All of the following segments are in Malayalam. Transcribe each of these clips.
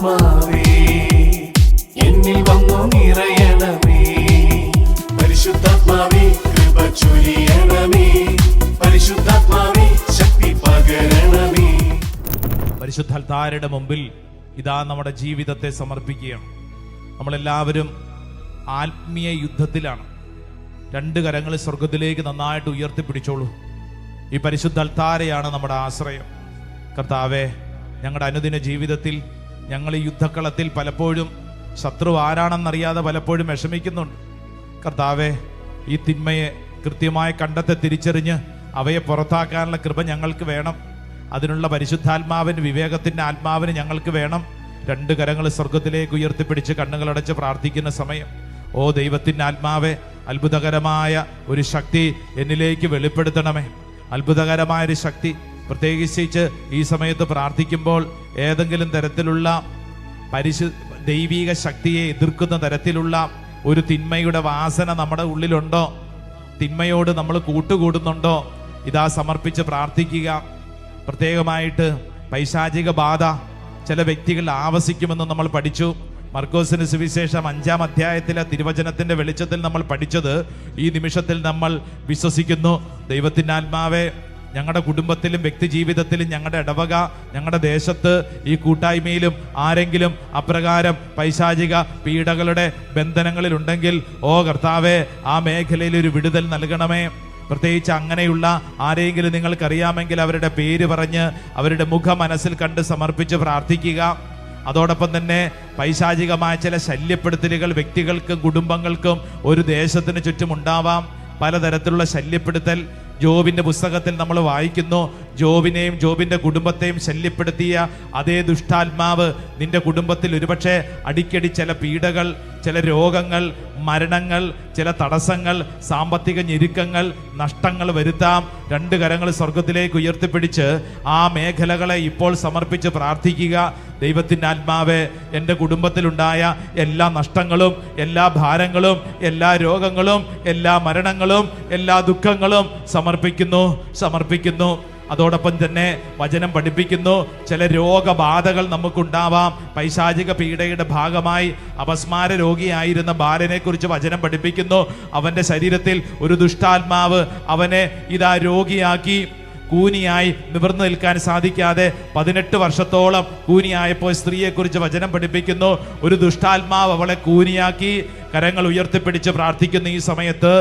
ആത്മാവേ എന്നിൽ വന്നു നിറയണമേ. പരിശുദ്ധാത്മാവേ കൃപ ചൊരിയണമേ. പരിശുദ്ധാത്മാവേ ശക്തി പകരണമേ. പരിശുദ്ധ അൽത്താരയുടെ മുമ്പിൽ ഇതാ നമ്മുടെ ജീവിതത്തെ സമർപ്പിക്കുകയാണ്. നമ്മളെല്ലാവരും ആത്മീയ യുദ്ധത്തിലാണ്. രണ്ട് കരങ്ങൾ സ്വർഗത്തിലേക്ക് നന്നായിട്ട് ഉയർത്തിപ്പിടിച്ചോളൂ. ഈ പരിശുദ്ധ അൽത്താരയാണ് നമ്മുടെ ആശ്രയം. കർത്താവേ, ഞങ്ങളുടെ അനുദിന ജീവിതത്തിൽ ഞങ്ങൾ ഈ യുദ്ധക്കളത്തിൽ പലപ്പോഴും ശത്രു ആരാണെന്നറിയാതെ പലപ്പോഴും വിഷമിക്കുന്നുണ്ട്. കർത്താവേ, ഈ തിന്മയെ കൃത്യമായി കണ്ടെത്തി തിരിച്ചറിഞ്ഞ് അവയെ പുറത്താക്കാനുള്ള കൃപ ഞങ്ങൾക്ക് വേണം. അതിനുള്ള പരിശുദ്ധാത്മാവിന്, വിവേകത്തിൻ്റെ ആത്മാവിന് ഞങ്ങൾക്ക് വേണം. രണ്ട് കരങ്ങൾ സ്വർഗത്തിലേക്ക് ഉയർത്തിപ്പിടിച്ച് കണ്ണുകളടച്ച് പ്രാർത്ഥിക്കുന്ന സമയം, ഓ ദൈവത്തിൻ്റെ ആത്മാവെ, അത്ഭുതകരമായ ഒരു ശക്തി എന്നിലേക്ക് വെളിപ്പെടുത്തണമേ. അത്ഭുതകരമായൊരു ശക്തി, പ്രത്യേകിച്ച് ഈ സമയത്ത് പ്രാർത്ഥിക്കുമ്പോൾ ഏതെങ്കിലും തരത്തിലുള്ള ദൈവിക ശക്തിയെ എതിർക്കുന്ന തരത്തിലുള്ള ഒരു തിന്മയുടെ വാസന നമ്മുടെ ഉള്ളിലുണ്ടോ, തിന്മയോട് നമ്മൾ കൂട്ടുകൂടുന്നുണ്ടോ, ഇതാ സമർപ്പിച്ച് പ്രാർത്ഥിക്കുക. പ്രത്യേകമായിട്ട് പൈശാചിക ബാധ ചില വ്യക്തികൾ ആവസിക്കുമെന്ന് നമ്മൾ പഠിച്ചു. മർക്കോസിന് സുവിശേഷം 5-ാം അധ്യായത്തിലെ തിരുവചനത്തിന്റെ വെളിച്ചത്തിൽ നമ്മൾ പഠിച്ചത് ഈ നിമിഷത്തിൽ നമ്മൾ വിശ്വസിക്കുന്നു. ദൈവത്തിൻ്റെ ആത്മാവേ, ഞങ്ങളുടെ കുടുംബത്തിലും വ്യക്തി ജീവിതത്തിലും ഞങ്ങളുടെ ഇടവക, ഞങ്ങളുടെ ദേശത്ത്, ഈ കൂട്ടായ്മയിലും ആരെങ്കിലും അപ്രകാരം പൈശാചിക പീഡകളുടെ ബന്ധനങ്ങളിലുണ്ടെങ്കിൽ, ഓ കർത്താവേ, ആ മേഖലയിൽ ഒരു വിടുതൽ നൽകണമേ. പ്രത്യേകിച്ച് അങ്ങനെയുള്ള ആരെങ്കിലും നിങ്ങൾക്കറിയാമെങ്കിൽ അവരുടെ പേര് പറഞ്ഞ് അവരുടെ മുഖം മനസ്സിൽ കണ്ട് സമർപ്പിച്ച് പ്രാർത്ഥിക്കുക. അതോടൊപ്പം തന്നെ പൈശാചികമായ ചില ശല്യപ്പെടുത്തലുകൾ വ്യക്തികൾക്കും കുടുംബങ്ങൾക്കും ഒരു ദേശത്തിന് ചുറ്റും ഉണ്ടാവാം. പലതരത്തിലുള്ള ശല്യപ്പെടുത്തൽ ജോബിന്റെ പുസ്തകത്തിൽ നമ്മൾ വായിക്കുന്നു. ജോബിനെയും ജോബിന്റെ കുടുംബത്തെയും ശല്യപ്പെടുത്തിയ അതേ ദുഷ്ടാത്മാവ് നിന്റെ കുടുംബത്തിൽ ഒരുപക്ഷെ അടിക്കടി ചില പീഡകൾ, ചില രോഗങ്ങൾ, മരണങ്ങൾ, ചില തടസ്സങ്ങൾ, സാമ്പത്തിക ഞെരുക്കങ്ങൾ, നഷ്ടങ്ങൾ വരുത്താം. രണ്ട് കരങ്ങൾ സ്വർഗത്തിലേക്ക് ഉയർത്തിപ്പിടിച്ച് ആ മേഖലകളെ ഇപ്പോൾ സമർപ്പിച്ച് പ്രാർത്ഥിക്കുക. ദൈവത്തിൻ്റെ ആത്മാവേ, എൻ്റെ കുടുംബത്തിലുണ്ടായ എല്ലാ നഷ്ടങ്ങളും, എല്ലാ ഭാരങ്ങളും, എല്ലാ രോഗങ്ങളും, എല്ലാ മരണങ്ങളും, എല്ലാ ദുഃഖങ്ങളും സമർപ്പിക്കുന്നു. അതോടൊപ്പം തന്നെ വചനം പഠിപ്പിക്കുന്നു, ചില രോഗബാധകൾ നമുക്കുണ്ടാവാം. പൈശാചിക പീഡയുടെ ഭാഗമായി അപസ്മാര രോഗിയായിരുന്ന ബാലനെ കുറിച്ച് വചനം പഠിപ്പിക്കുന്നു. അവൻ്റെ ശരീരത്തിൽ ഒരു ദുഷ്ടാത്മാവ് അവനെ ഇതാ രോഗിയാക്കി. കൂനിയായി നിവർന്നു നിൽക്കാൻ സാധിക്കാതെ 18 വർഷത്തോളം കൂനിയായപ്പോൾ സ്ത്രീയെക്കുറിച്ച് വചനം പഠിപ്പിക്കുന്നു. ഒരു ദുഷ്ടാത്മാവ് അവളെ കൂനിയാക്കി. കരങ്ങൾ ഉയർത്തിപ്പിടിച്ച് പ്രാർത്ഥിക്കുന്ന ഈ സമയത്ത്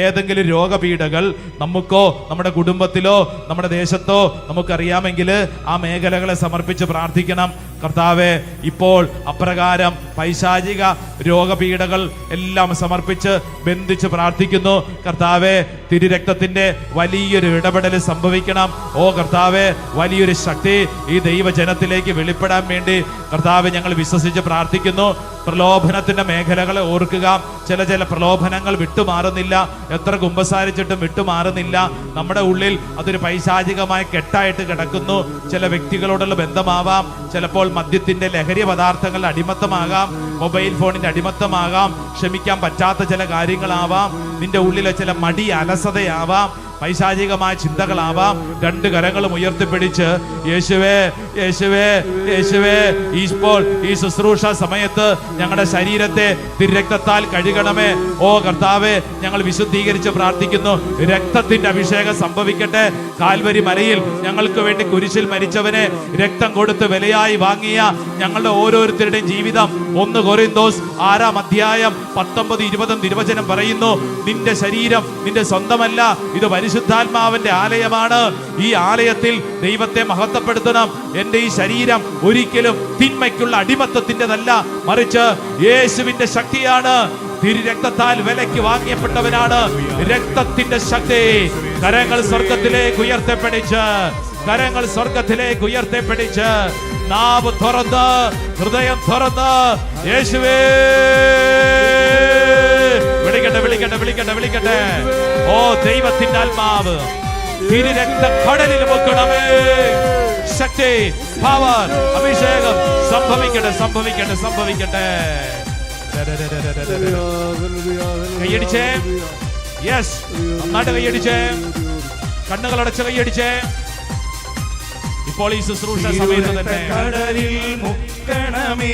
ഏതെങ്കിലും രോഗപീഠകൾ നമുക്കോ നമ്മുടെ കുടുംബത്തിലോ നമ്മുടെ ദേശത്തോ നമുക്കറിയാമെങ്കിൽ ആ മേഖലകളെ സമർപ്പിച്ച് പ്രാർത്ഥിക്കണം. കർത്താവെ, ഇപ്പോൾ അപ്രകാരം പൈശാചിക രോഗപീഠകൾ എല്ലാം സമർപ്പിച്ച് ബന്ധിച്ച് പ്രാർത്ഥിക്കുന്നു. കർത്താവെ, തിരുരക്തത്തിന്റെ വലിയൊരു ഇടപെടൽ സംഭവിക്കണം. ഓ കർത്താവെ, വലിയൊരു ശക്തി ഈ ദൈവജനത്തിലേക്ക് വെളിപ്പെടാൻ വേണ്ടി കർത്താവെ ഞങ്ങൾ വിശ്വസിച്ച് പ്രാർത്ഥിക്കുന്നു. പ്രലോഭനത്തിന്റെ മേഖലകളെ ഓർക്കുക. ചില പ്രലോഭനങ്ങൾ വിട്ടുമാറുന്നില്ല. എത്ര കുമ്പസാരിച്ചിട്ടും വിട്ടുമാറുന്നില്ല. നമ്മുടെ ഉള്ളിൽ അതൊരു പൈശാചികമായ കെട്ടായിട്ട് കിടക്കുന്നു. ചില വ്യക്തികളോടുള്ള ബന്ധമാവാം, ചിലപ്പോൾ മദ്യത്തിന്റെ ലഹരി പദാർത്ഥങ്ങളുടെ അടിമത്തമാകാം, മൊബൈൽ ഫോണിന്റെ അടിമത്തമാകാം, ക്ഷമിക്കാൻ പറ്റാത്ത ചില കാര്യങ്ങളാവാം, നിന്റെ ഉള്ളിലെ ചില മടി അലസതയാവാം, പൈശാചികമായ ചിന്തകളാവാം. രണ്ട് കരങ്ങളും ഉയർത്തിപ്പിടിച്ച് യേശുവേ, യേശുവേ, യേശുവേ, ഇപ്പോൾ ഈ ശുശ്രൂഷ സമയത്ത് ഞങ്ങളുടെ ശരീരത്തെ തിരുരക്തത്താൽ കഴുകണമേ. ഓ കർത്താവേ, ഞങ്ങൾ വിശുദ്ധീകരിച്ച് പ്രാർത്ഥിക്കുന്നു. രക്തത്തിന്റെ അഭിഷേകം സംഭവിക്കട്ടെ. കാൽവരി മലയിൽ ഞങ്ങൾക്ക് വേണ്ടി കുരിശിൽ മരിച്ചവനെ രക്തം കൊടുത്ത് വിലയായി വാങ്ങിയ ഞങ്ങളുടെ ഓരോരുത്തരുടെയും ജീവിതം 1 കൊരിന്തോസ് 6-ാം അധ്യായം 19-20 തിരുവചനം പറയുന്നു, നിന്റെ ശരീരം നിന്റെ സ്വന്തമല്ല, ഇത് പരിശുദ്ധാത്മാവിന്റെ ആലയമാണ്. ഈ ആലയത്തിൽ ദൈവത്തെ മഹത്വപ്പെടുത്തണം. എന്റെ ഈ ശരീരം ഒരിക്കലും തിന്മയ്ക്കുള്ള അടിമത്തത്തിൻ്റെതല്ല, മറിച്ച് യേശുവിന്റെ ശക്തിയാണ്. തിരുരക്തത്താൽ വിലയ്ക്ക് വാങ്ങിയപ്പെട്ടവനാണ്. രക്തത്തിന്റെ ശക്തി. കരങ്ങൾ സ്വർഗത്തിലേക്ക് ഉയർത്തിപ്പിടിച്ച്, കരങ്ങൾ സ്വർഗത്തിലേക്ക് ഉയർത്തിപ്പിടിച്ച്, നാവ് തുറന്ന്, ഹൃദയം തുറന്ന് യേശുവേ വിളിക്കട്ടെ. ഓ ദൈവത്തിന്റെ ആത്മാവ് തിരുരക്ത കടലിൽ മുക്കണമേ. ശക്തി, പവർ, അഭിഷേകം സംഭവിക്കട്ടെ. കൈയടിച്ചേ. യെസ്, നന്നായിട്ട് കൈയടിച്ചേ. കണ്ണുകളടച്ച് കൈയടിച്ചേ. ഇപ്പോൾ ഈ ശുശ്രൂഷ സമയത്ത് തന്നെ കടലിൽ മുക്കണമേ.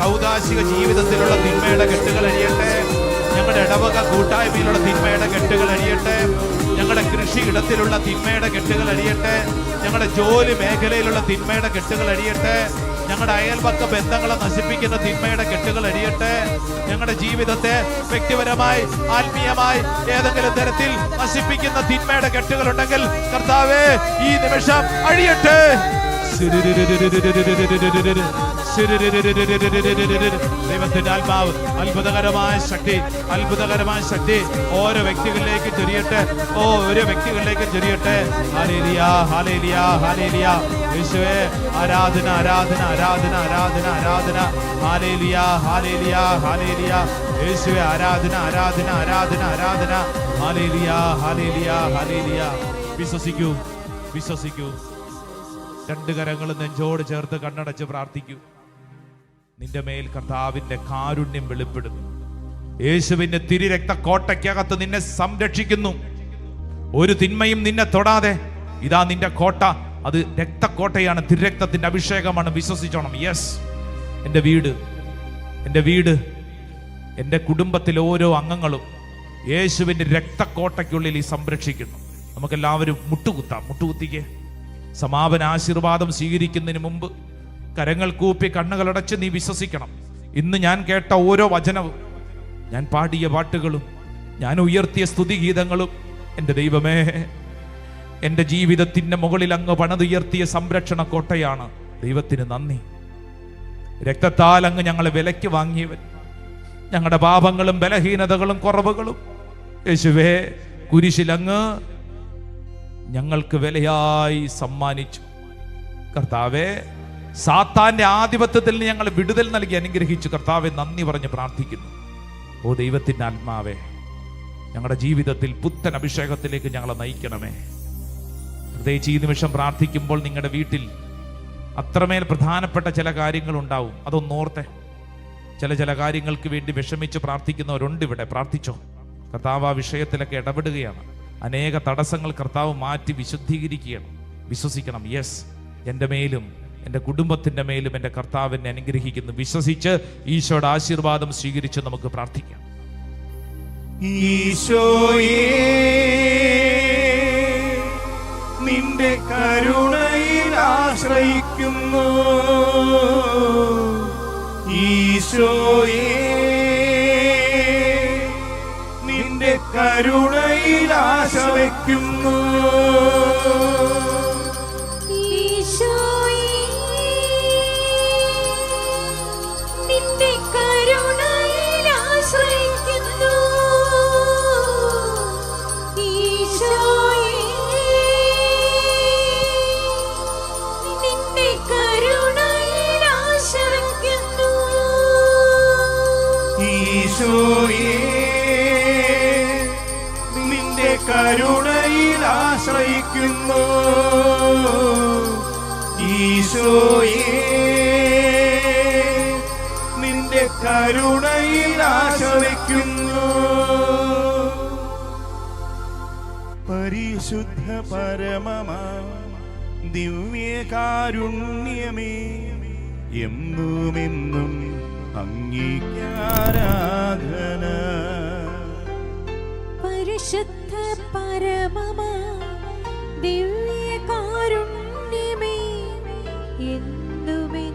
കൗദാശിക ജീവിതത്തിലുള്ള തിന്മയുടെ കെട്ടുകൾ അഴിയട്ടെ. ഞങ്ങളുടെ ഇടവക കൂട്ടായ്മയിലുള്ള തിന്മയുടെ കെട്ടുകൾ അഴിയട്ടെ. ഞങ്ങളുടെ കൃഷിയിടത്തിലുള്ള തിന്മയുടെ കെട്ടുകൾ അഴിയട്ടെ. ഞങ്ങളുടെ ജോലി മേഖലയിലുള്ള തിന്മയുടെ കെട്ടുകൾ അഴിയട്ടെ. ഞങ്ങളുടെ അയൽപക്ക ബന്ധങ്ങളെ നശിപ്പിക്കുന്ന തിന്മയുടെ കെട്ടുകൾ അഴിയട്ടെ. ഞങ്ങളുടെ ജീവിതത്തെ വ്യക്തിപരമായി ആത്മീയമായി ഏതെങ്കിലും തരത്തിൽ നശിപ്പിക്കുന്ന തിന്മയുടെ കെട്ടുകൾ ഉണ്ടെങ്കിൽ കർത്താവേ ഈ നിമിഷം അഴിയട്ടെ. ദൈവത്തിന്റെ ആത്മാവ് അത്ഭുതകരമായ ശക്തി ഓരോ വ്യക്തികളിലേക്ക് ചൊരിയട്ടെ. ഓരോ വ്യക്തികളിലേക്ക് ചൊരിയട്ടെ. ഹല്ലേലൂയ, ഹല്ലേലൂയ, ഹല്ലേലൂയ. യേശുവേ ആരാധന, ആരാധന, ആരാധന, ആരാധന, ആരാധന. ഹല്ലേലൂയ, ഹല്ലേലൂയ, ഹല്ലേലൂയ. യേശുവേ ആരാധന, ആരാധന, ആരാധന, ആരാധന. ഹല്ലേലൂയ, ഹല്ലേലൂയ, ഹല്ലേലൂയ. വിശ്വസിക്കൂ, വിശ്വസിക്കൂ. രണ്ട് കരങ്ങളും നെഞ്ചോട് ചേർത്ത് കണ്ണടച്ച് പ്രാർത്ഥിക്കൂ. നിന്റെ മേൽ കർത്താവിന്റെ കാരുണ്യം വെളിപ്പെടുന്നു. യേശുവിന്റെ തിരുരക്ത കോട്ടയ്ക്കകത്ത് നിന്നെ സംരക്ഷിക്കുന്നു. ഒരു തിന്മയും നിന്നെ തൊടാതെ. ഇതാ നിന്റെ കോട്ട, അത് രക്തക്കോട്ടയാണ്, തിരുരക്തത്തിന്റെ അഭിഷേകമാണ്. വിശ്വസിച്ചോണം. യെസ്, എൻ്റെ വീട്, എൻ്റെ കുടുംബത്തിലെ ഓരോ അംഗങ്ങളും യേശുവിന്റെ രക്തക്കോട്ടയ്ക്കുള്ളിൽ ഈ സംരക്ഷിക്കുന്നു. നമുക്കെല്ലാവരും മുട്ടുകുത്തിക്കേ. സമാപന ആശീർവാദം സ്വീകരിക്കുന്നതിന് മുമ്പ് കരങ്ങൾ കൂപ്പി കണ്ണുകളടച്ച് നീ വിശ്വസിക്കണം. ഇന്ന് ഞാൻ കേട്ട ഓരോ വചനവും, ഞാൻ പാടിയ പാട്ടുകളും, ഞാൻ ഉയർത്തിയ സ്തുതിഗീതങ്ങളും എൻ്റെ ദൈവമേ, എൻ്റെ ജീവിതത്തിൻ്റെ മുകളിൽ അങ്ങ് പണിതുയർത്തിയ സംരക്ഷണ കോട്ടയാണ്. ദൈവത്തിന് നന്ദി. രക്തത്താൽ അങ്ങ് ഞങ്ങളെ വിലയ്ക്ക് വാങ്ങിയവൻ. ഞങ്ങളുടെ പാപങ്ങളും ബലഹീനതകളും കുറവുകളും യേശുവേ കുരിശിലങ്ങ് ഞങ്ങൾക്ക് വിലയായി സമ്മാനിച്ചു. കർത്താവേ, സാത്താന്റെ ആധിപത്യത്തിൽ നിന്ന് ഞങ്ങൾ വിടുതൽ നൽകി അനുഗ്രഹിച്ചു. കർത്താവെ നന്ദി പറഞ്ഞ് പ്രാർത്ഥിക്കുന്നു. ഓ ദൈവത്തിൻ്റെ ആത്മാവേ, ഞങ്ങളുടെ ജീവിതത്തിൽ പുത്തൻ അഭിഷേകത്തിലേക്ക് ഞങ്ങളെ നയിക്കണമേ. പ്രത്യേകിച്ച് ഈ നിമിഷം പ്രാർത്ഥിക്കുമ്പോൾ നിങ്ങളുടെ വീട്ടിൽ അത്രമേൽ പ്രധാനപ്പെട്ട ചില കാര്യങ്ങൾ ഉണ്ടാവും. അതൊന്നോർത്തെ. ചില കാര്യങ്ങൾക്ക് വേണ്ടി വിഷമിച്ച് പ്രാർത്ഥിക്കുന്നവരുണ്ട് ഇവിടെ. പ്രാർത്ഥിച്ചോ. കർത്താവ് ആ വിഷയത്തിലൊക്കെ ഇടപെടുകയാണ്. അനേക തടസ്സങ്ങൾ കർത്താവ് മാറ്റി വിശുദ്ധീകരിക്കുകയാണ്. വിശ്വസിക്കണം. യെസ്, എൻ്റെ മേലും എൻ്റെ കുടുംബത്തിൻ്റെ മേലും എൻ്റെ കർത്താവിനെ അനുഗ്രഹിക്കുന്നു. വിശ്വസിച്ച് ഈശോയുടെ ആശീർവാദം സ്വീകരിച്ച് നമുക്ക് പ്രാർത്ഥിക്കാം. ഈശോയേ, നിന്റെ കരുണയിൽ ആശ്രയിക്കുന്നു. ഈശോയേ, നിന്റെ കരുണയിൽ ആശ വയ്ക്കുന്നു. ഈശോയേ, നിന്റെ കരുണയിൽ ആശ്രയിക്കുന്നു. ഈശോയേ, നിന്റെ കരുണയിൽ ആശ്രയിക്കുന്നു. പരിശുദ്ധ പരമമാ ദിവ്യകാരുണ്യമേ, എന്നുമെന്നും അങ്ങേക്കാരാധന. പരിശുദ്ധ പരമമാ ദിവ്യകാരുണ്യമേ, എന്നുമേ